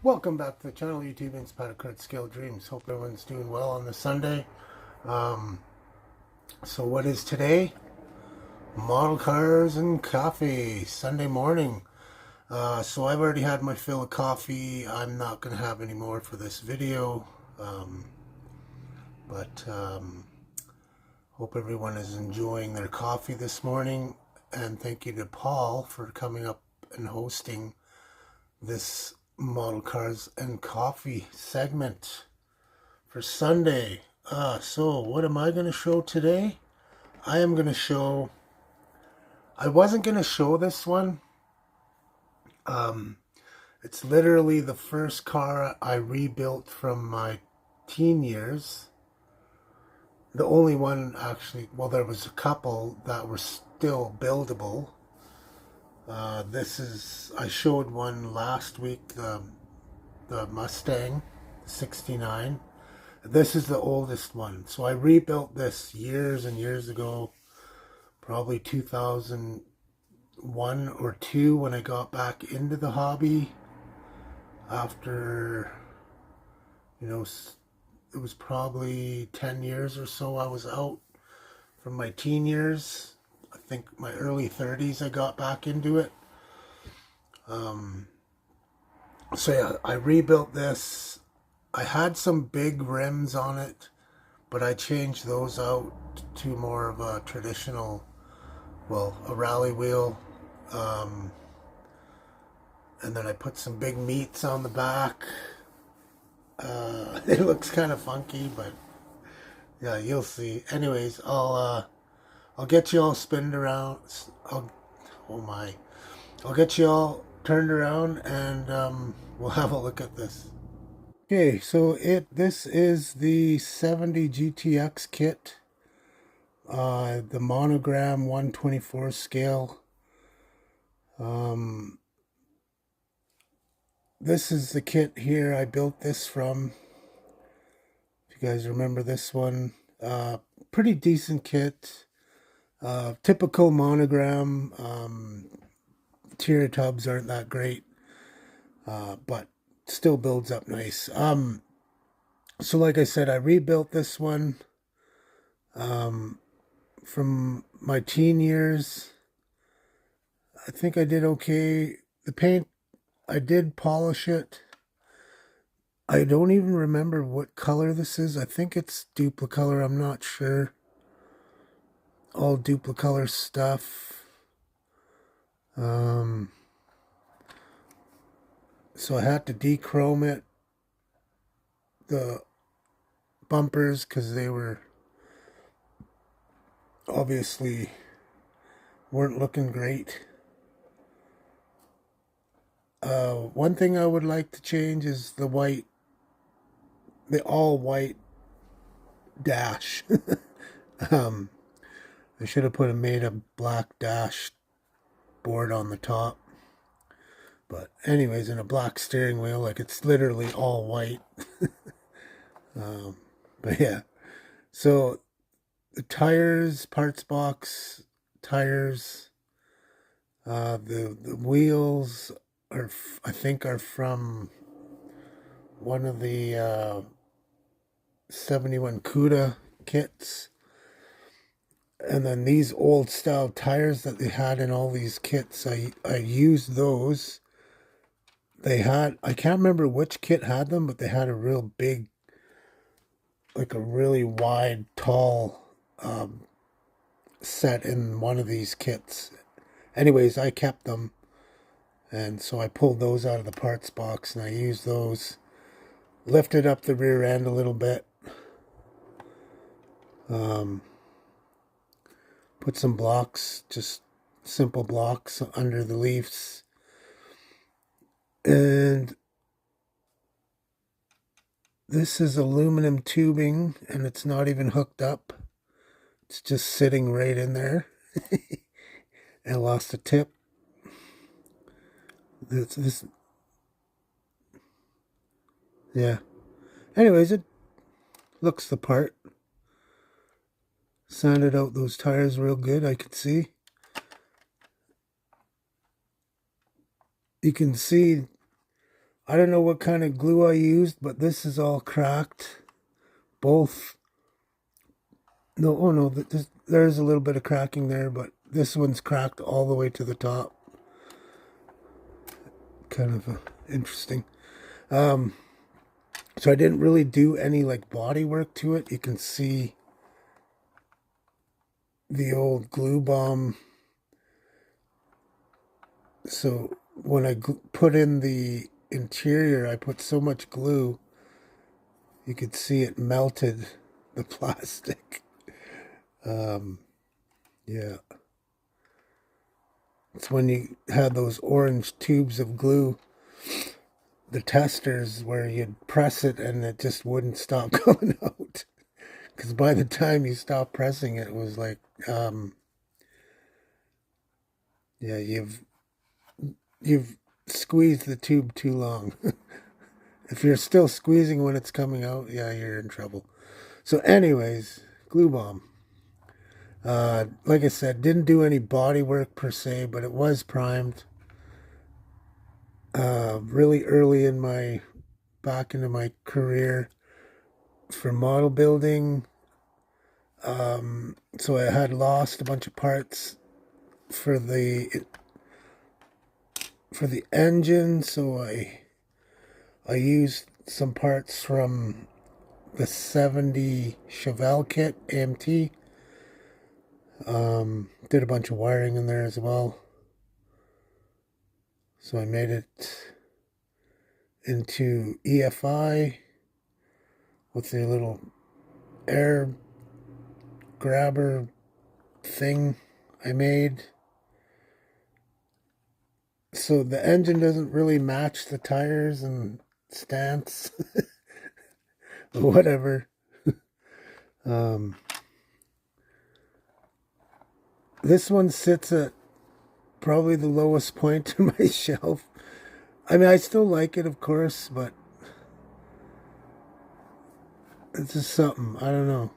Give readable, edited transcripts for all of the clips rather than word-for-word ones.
Welcome back to the channel, YouTube Inspired Scale Dreams. Hope everyone's doing well on this Sunday. So what is today? Model cars and coffee, Sunday morning. So I've already had my fill of coffee. I'm not going to have any more for this video. But hope everyone is enjoying their coffee this morning. And thank you to Paul for coming up and hosting this model cars and coffee segment for Sunday. So what am I going to show today? I am going to show, I wasn't going to show this one. It's literally the first car I rebuilt from my teen years. The only one actually, well, there was a couple that were still buildable. This is, I showed one last week, the Mustang 69. This is the oldest one. So I rebuilt this years and years ago, probably 2001 or 2 when I got back into the hobby after, you know, it was probably 10 years or so I was out from my teen years. I think my early 30s I got back into it. So yeah, I rebuilt this. I had some big rims on it, but I changed those out to more of a traditional, well, a rally wheel. And then I put some big meats on the back. It looks kind of funky, but yeah, you'll see. Anyways, I'll get you all spinned around. I'll get you all turned around, and we'll have a look at this. Okay, so this is the 70 GTX kit, the Monogram 1/24 scale. This is the kit here. I built this from. If you guys remember this one, pretty decent kit. Typical Monogram. Interior tubs aren't that great, but still builds up nice. So like I said, I rebuilt this one from my teen years. I think I did okay. The paint, I did polish it. I don't even remember what color this is. I think it's Duplicolor. I'm not sure. All Duplicolor stuff. So I had to dechrome it, the bumpers, because they were obviously weren't looking great. One thing I would like to change is the all white dash. I should have made a black dash board on the top. But anyways, in a black steering wheel, like it's literally all white. But yeah, so the tires, parts box, tires, the wheels are, I think, are from one of the 71 CUDA kits. And then these old style tires that they had in all these kits, I used those. They had, I can't remember which kit had them, but they had a real big, like a really wide, tall set in one of these kits. Anyways, I kept them. And so I pulled those out of the parts box and I used those. Lifted up the rear end a little bit. Put some blocks, just simple blocks under the leaves. And this is aluminum tubing, and it's not even hooked up. It's just sitting right in there. And I lost a tip. Yeah. Anyways, Looks the part. Sanded out those tires real good, I could see. You can see, I don't know what kind of glue I used, but this is all cracked. Both. No, oh no, there's a little bit of cracking there, but this one's cracked all the way to the top. Kind of interesting. So I didn't really do any like body work to it. You can see the old glue bomb. So when I put in the interior, I put so much glue, you could see it melted the plastic. Yeah. It's when you had those orange tubes of glue, the testers, where you'd press it and it just wouldn't stop coming out. Because by the time you stopped pressing it, it was like, yeah, you've squeezed the tube too long. If you're still squeezing when it's coming out, yeah, you're in trouble. So anyways, glue bomb. Like I said, didn't do any body work per se, but it was primed. Really early in back into my career for model building. So I had lost a bunch of parts for the engine, so I used some parts from the 70 Chevelle kit AMT. Did a bunch of wiring in there as well. So I made it into EFI with the little air grabber thing I made. So the engine doesn't really match the tires and stance. Whatever. This one sits at probably the lowest point in my shelf. I mean, I still like it, of course, but it's just something. I don't know.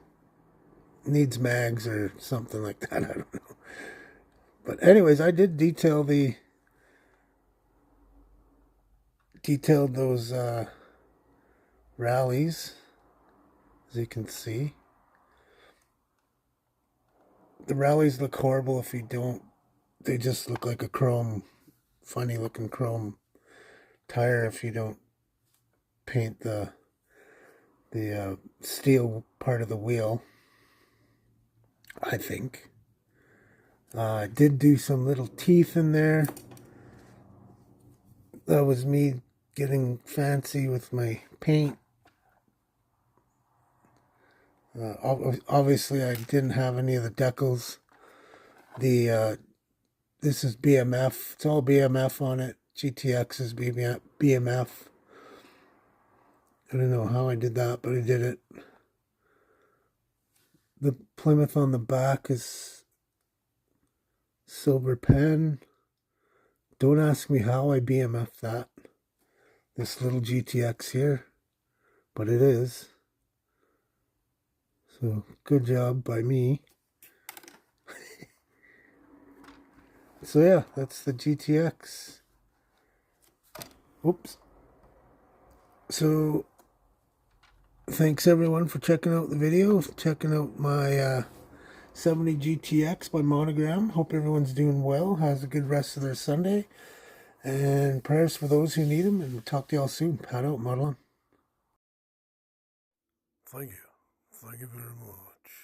Needs mags or something like that. I don't know. But anyways, I did detailed those rallies, as you can see. The rallies look horrible if you don't. They just look like a funny looking chrome tire if you don't paint the steel part of the wheel, I think. I did do some little teeth in there. That was me getting fancy with my paint. Obviously, I didn't have any of the decals. This is BMF. It's all BMF on it. GTX is BMF. I don't know how I did that, but I did it. The Plymouth on the back is silver pen. Don't ask me how I BMF that. This little GTX here, but it is. So good job by me. So yeah, that's the GTX. Oops. So thanks everyone for checking out the video, checking out my 70 GTX by Monogram. Hope everyone's doing well, has a good rest of their Sunday, and prayers for those who need them, and talk to y'all soon. Pat out, model on. Thank you. Thank you very much.